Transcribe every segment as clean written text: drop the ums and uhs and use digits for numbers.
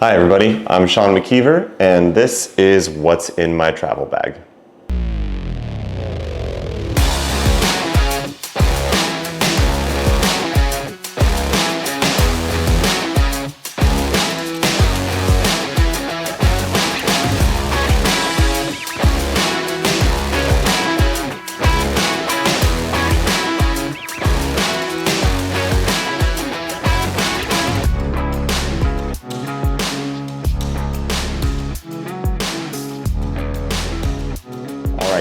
Hi everybody, I'm Sean McKeever, and this is what's in my travel bag.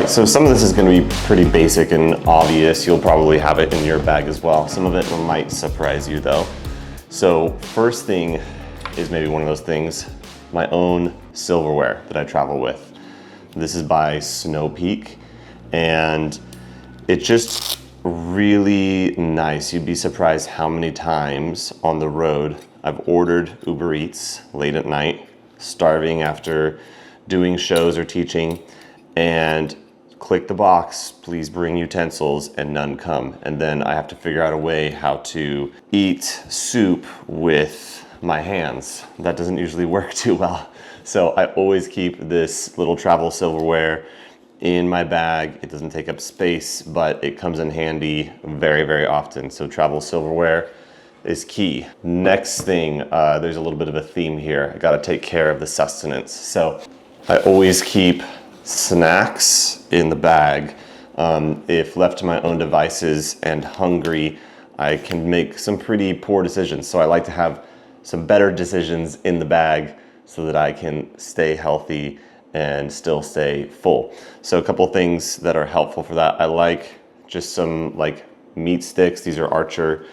So some of this is going to be pretty basic and obvious. You'll probably have it in your bag as well. Some of it might surprise you though. So first thing is maybe one of those things, my own silverware that I travel with. This is by Snow Peak, and it's just really nice. You'd be surprised how many times on the road I've ordered Uber Eats late at night, starving after doing shows or teaching, and click the box, please bring utensils, and none come. And then I have to figure out a way how to eat soup with my hands. That doesn't usually work too well. So I always keep this little travel silverware in my bag. It doesn't take up space, but it comes in handy very, very often. So travel silverware is key. Next thing, there's a little bit of a theme here. I gotta take care of the sustenance. So I always keep snacks in the bag. If left to my own devices and hungry, I can make some pretty poor decisions. So I like to have some better decisions in the bag so that I can stay healthy and still stay full. So a couple things that are helpful for that. I like just some like meat sticks. These are Archer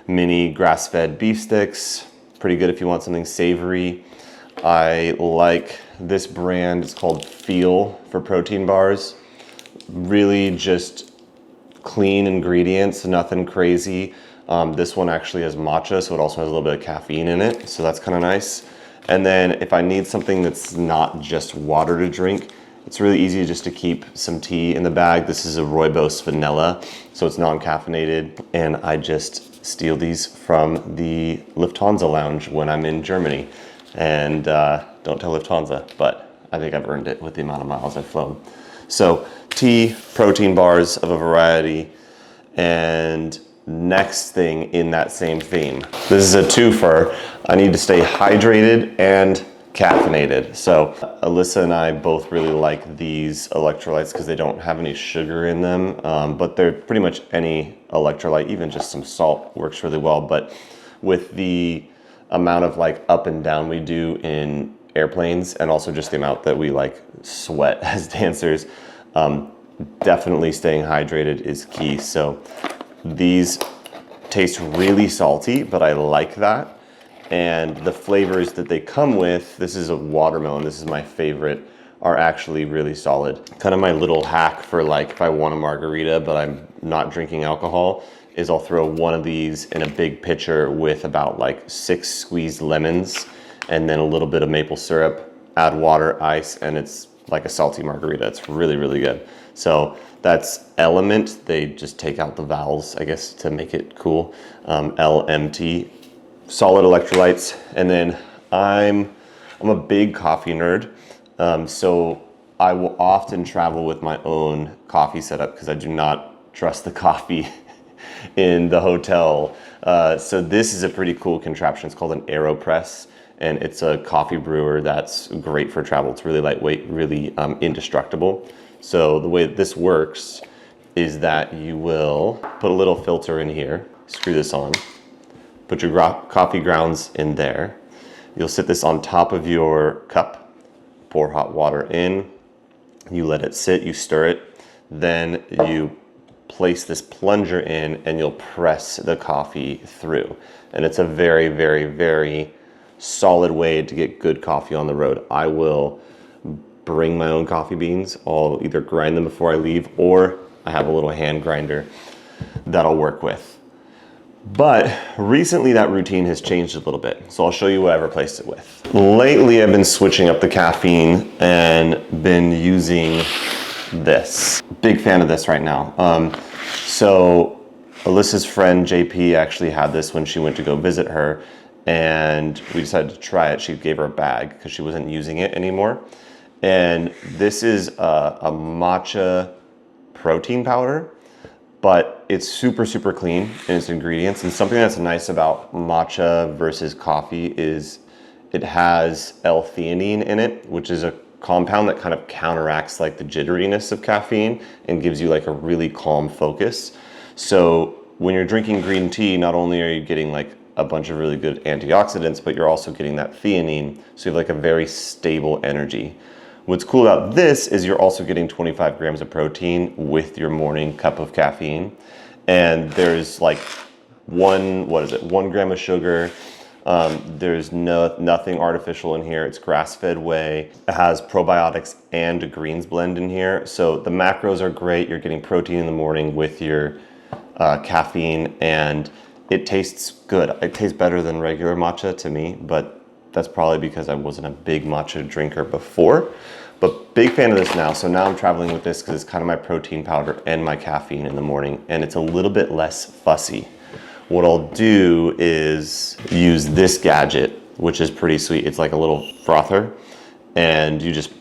mini grass-fed beef sticks. Pretty good if you want something savory. I like this brand, it's called Feel for protein bars. Really just clean ingredients, nothing crazy. This one actually has matcha, so it also has a little bit of caffeine in it, so that's kind of nice. And then if I need something that's not just water to drink, it's really easy just to keep some tea in the bag. This is a Rooibos vanilla, so it's non-caffeinated, and I just steal these from the Lufthansa lounge when I'm in Germany. And don't tell Lufthansa, but I think I've earned it with the amount of miles I've flown. So tea, protein bars of a variety, and next thing in that same theme. This is a twofer. I need to stay hydrated and caffeinated. So Alyssa and I both really like these electrolytes because they don't have any sugar in them, but they're pretty much any electrolyte, even just some salt works really well. But with the amount of like up and down we do in airplanes, and also just the amount that we like sweat as dancers, definitely staying hydrated is key. So these taste really salty, but I like that. And the flavors that they come with, this is a watermelon, this is my favorite, are actually really solid. Kind of my little hack for like if I want a margarita but I'm not drinking alcohol, is I'll throw one of these in a big pitcher with about like 6 squeezed lemons and then a little bit of maple syrup, add water, ice, and it's like a salty margarita. It's really, really good. So that's Element. They just take out the vowels, I guess, to make it cool. LMT, solid electrolytes. And then I'm a big coffee nerd. So I will often travel with my own coffee setup because I do not trust the coffee in the hotel. So this is a pretty cool contraption. It's called an AeroPress, and it's a coffee brewer that's great for travel. It's really lightweight, really indestructible. So the way this works is that you will put a little filter in here, screw this on, put your coffee grounds in there. You'll sit this on top of your cup, pour hot water in, you let it sit, you stir it, then you place this plunger in and you'll press the coffee through. And it's a very, very, very solid way to get good coffee on the road. I will bring my own coffee beans. I'll either grind them before I leave, or I have a little hand grinder that I'll work with. But recently that routine has changed a little bit. So I'll show you what I've replaced it with. Lately I've been switching up the caffeine and been using this. Big fan of this right now. So Alyssa's friend JP actually had this when she went to go visit her, and we decided to try it. She gave her a bag because she wasn't using it anymore. And this is a matcha protein powder, but it's super, super clean in its ingredients. And something that's nice about matcha versus coffee is it has L-theanine in it, which is a compound that kind of counteracts like the jitteriness of caffeine and gives you like a really calm focus. So when you're drinking green tea, not only are you getting like a bunch of really good antioxidants, but you're also getting that theanine. So you have like a very stable energy. What's cool about this is you're also getting 25 grams of protein with your morning cup of caffeine. And there's like 1 gram of sugar. There's nothing artificial in here. It's grass-fed whey. It has probiotics and a greens blend in here. So the macros are great. You're getting protein in the morning with your caffeine, and it tastes good. It tastes better than regular matcha to me, but that's probably because I wasn't a big matcha drinker before. But big fan of this now. So now I'm traveling with this because it's kind of my protein powder and my caffeine in the morning, and it's a little bit less fussy. What I'll do is use this gadget, which is pretty sweet. It's like a little frother, and you just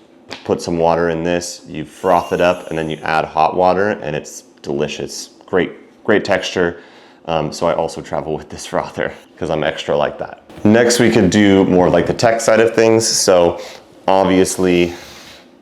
put some water in this, you froth it up, and then you add hot water, and it's delicious. Great texture. So I also travel with this frother because I'm extra like that. Next, we could do more like the tech side of things. So obviously,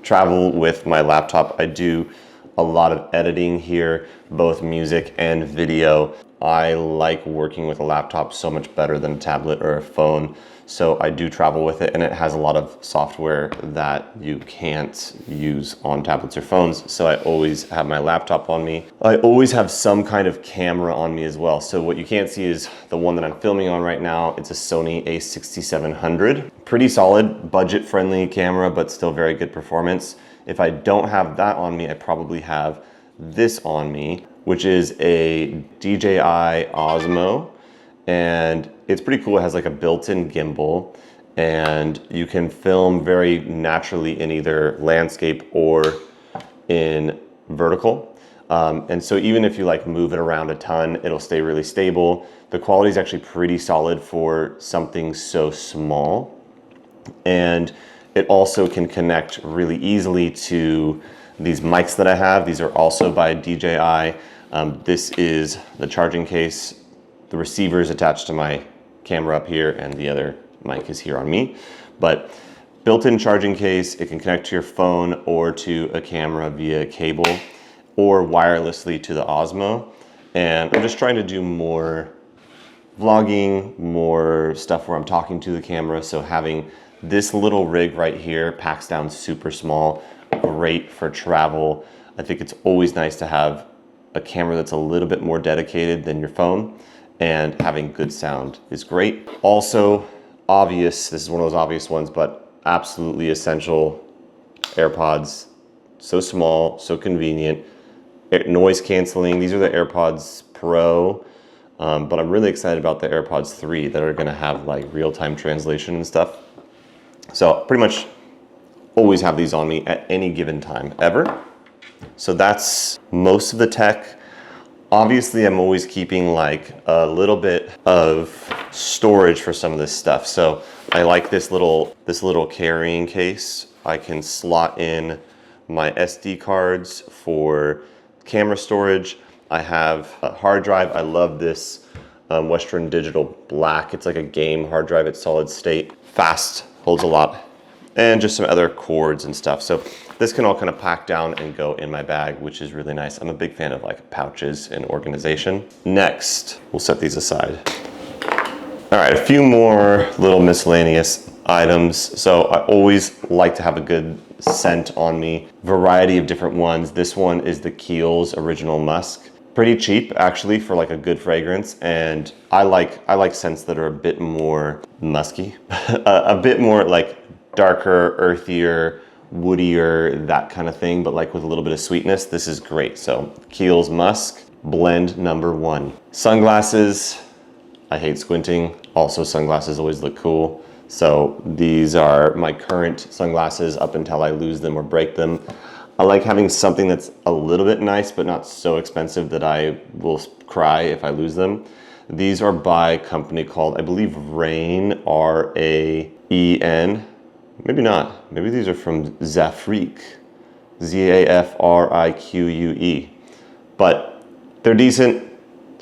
travel with my laptop. I do a lot of editing here, both music and video. I like working with a laptop so much better than a tablet or a phone. So I do travel with it, and it has a lot of software that you can't use on tablets or phones. So I always have my laptop on me. I always have some kind of camera on me as well. So what you can't see is the one that I'm filming on right now. It's a Sony a6700. Pretty solid, budget-friendly camera, but still very good performance. If I don't have that on me, I probably have this on me, which is a DJI Osmo. And it's pretty cool. It has like a built-in gimbal, and you can film very naturally in either landscape or in vertical. And so even if you like move it around a ton, it'll stay really stable. The quality is actually pretty solid for something so small. And it also can connect really easily to these mics that I have. These are also by DJI. This is the charging case. The receiver is attached to my camera up here, and the other mic is here on me. But built-in charging case, it can connect to your phone or to a camera via cable or wirelessly to the Osmo. And I'm just trying to do more vlogging, more stuff where I'm talking to the camera. So having this little rig right here packs down super small, great for travel. I think it's always nice to have a camera that's a little bit more dedicated than your phone. And having good sound is great. Also obvious, this is one of those obvious ones, but absolutely essential, AirPods. So small, so convenient. Noise canceling, these are the AirPods Pro, but I'm really excited about the AirPods 3 that are gonna have like real-time translation and stuff. So pretty much always have these on me at any given time, ever. So that's most of the tech. Obviously, I'm always keeping like a little bit of storage for some of this stuff. So I like this little carrying case. I can slot in my SD cards for camera storage. I have a hard drive. I love this Western Digital Black. It's like a game hard drive. It's solid state, fast, holds a lot, and just some other cords and stuff. So this can all kind of pack down and go in my bag, which is really nice. I'm a big fan of like pouches and organization. Next, we'll set these aside. All right, a few more little miscellaneous items. So I always like to have a good scent on me, variety of different ones. This one is the Kiehl's Original Musk. Pretty cheap actually for like a good fragrance, and I like scents that are a bit more musky, a bit more like darker, earthier, woodier, that kind of thing, but like with a little bit of sweetness. This is great. So Kiehl's Musk, blend number 1. Sunglasses, I hate squinting. Also, sunglasses always look cool. So these are my current sunglasses up until I lose them or break them. I like having something that's a little bit nice, but not so expensive that I will cry if I lose them. These are by a company called, I believe, Rain, R-A-E-N. Maybe not. Maybe these are from Zafrique, Z-A-F-R-I-Q-U-E. But they're decent,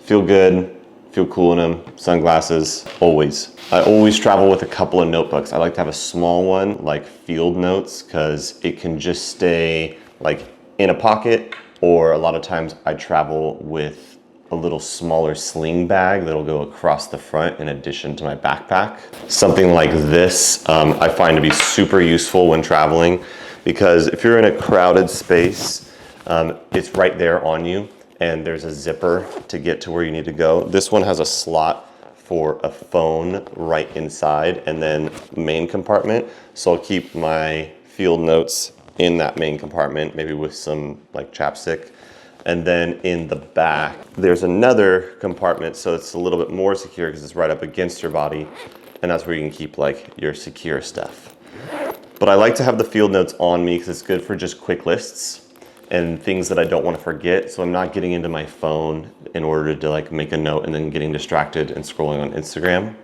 feel good, feel cool in them. Sunglasses, always. I always travel with a couple of notebooks. I like to have a small one, like field notes, because it can just stay like in a pocket, or a lot of times I travel with a little smaller sling bag that'll go across the front in addition to my backpack. Something like this I find to be super useful when traveling, because if you're in a crowded space, it's right there on you, and there's a zipper to get to where you need to go. This one has a slot for a phone right inside, and then main compartment. So I'll keep my field notes in that main compartment, maybe with some like chapstick. And then in the back, there's another compartment, so it's a little bit more secure because it's right up against your body, and that's where you can keep like your secure stuff. But I like to have the field notes on me because it's good for just quick lists and things that I don't want to forget. So I'm not getting into my phone in order to like make a note and then getting distracted and scrolling on Instagram.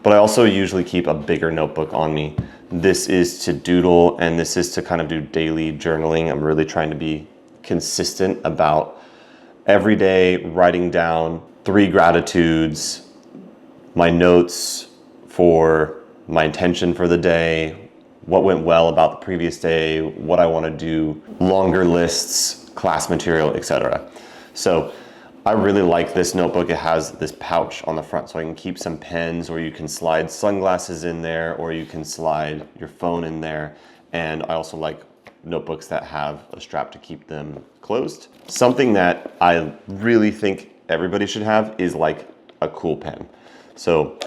But I also usually keep a bigger notebook on me. This is to doodle, and this is to kind of do daily journaling. I'm really trying to be consistent about every day writing down 3 gratitudes, my notes for my intention for the day, what went well about the previous day, what I want to do, longer lists, class material, etc. So I really like this notebook. It has this pouch on the front, so I can keep some pens, or you can slide sunglasses in there, or you can slide your phone in there. And I also like notebooks that have a strap to keep them closed. Something that I really think everybody should have is like a cool pen. So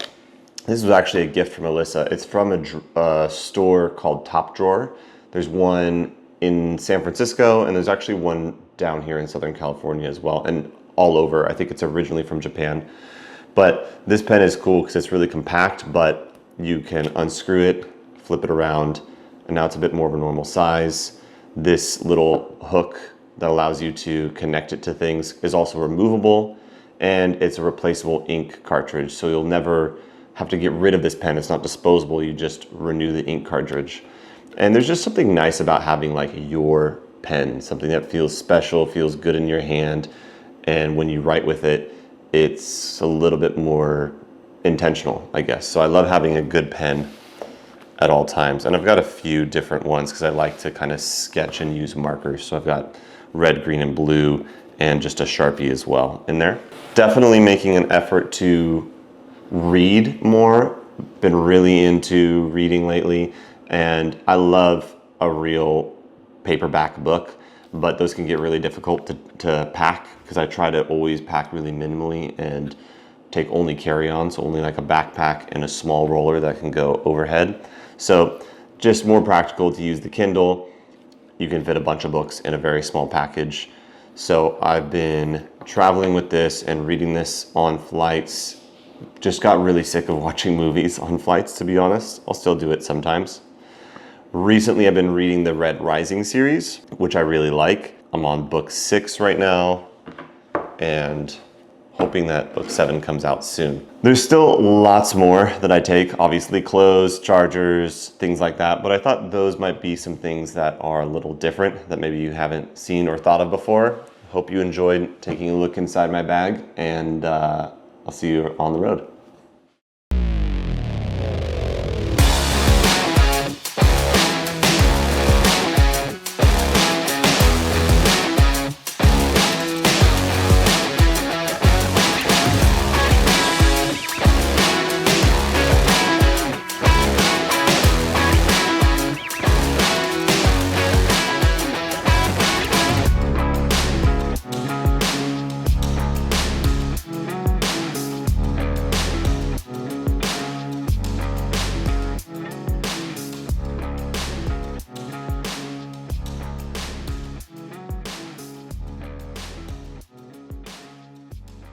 this was actually a gift from Alyssa. It's from a store called Top Drawer. There's one in San Francisco, and there's actually one down here in Southern California as well, and all over. I think it's originally from Japan. But this pen is cool because it's really compact, but you can unscrew it, flip it around, and now it's a bit more of a normal size. This little hook that allows you to connect it to things is also removable, and it's a replaceable ink cartridge, so you'll never have to get rid of this pen. It's not disposable, you just renew the ink cartridge. And there's just something nice about having like your pen, something that feels special, feels good in your hand, and when you write with it, it's a little bit more intentional, I guess. So I love having a good pen at all times. And I've got a few different ones because I like to kind of sketch and use markers. So I've got red, green, and blue, and just a Sharpie as well in there. Definitely making an effort to read more. Been really into reading lately, and I love a real paperback book, but those can get really difficult to pack because I try to always pack really minimally and take only carry-on, so only like a backpack and a small roller that can go overhead. So just more practical to use the Kindle. You can fit a bunch of books in a very small package. So I've been traveling with this and reading this on flights. Just got really sick of watching movies on flights, to be honest. I'll still do it sometimes. Recently, I've been reading the Red Rising series, which I really like. I'm on book 6 right now, and hoping that book 7 comes out soon. There's still lots more that I take, obviously clothes, chargers, things like that, but I thought those might be some things that are a little different that maybe you haven't seen or thought of before. Hope you enjoyed taking a look inside my bag, and I'll see you on the road.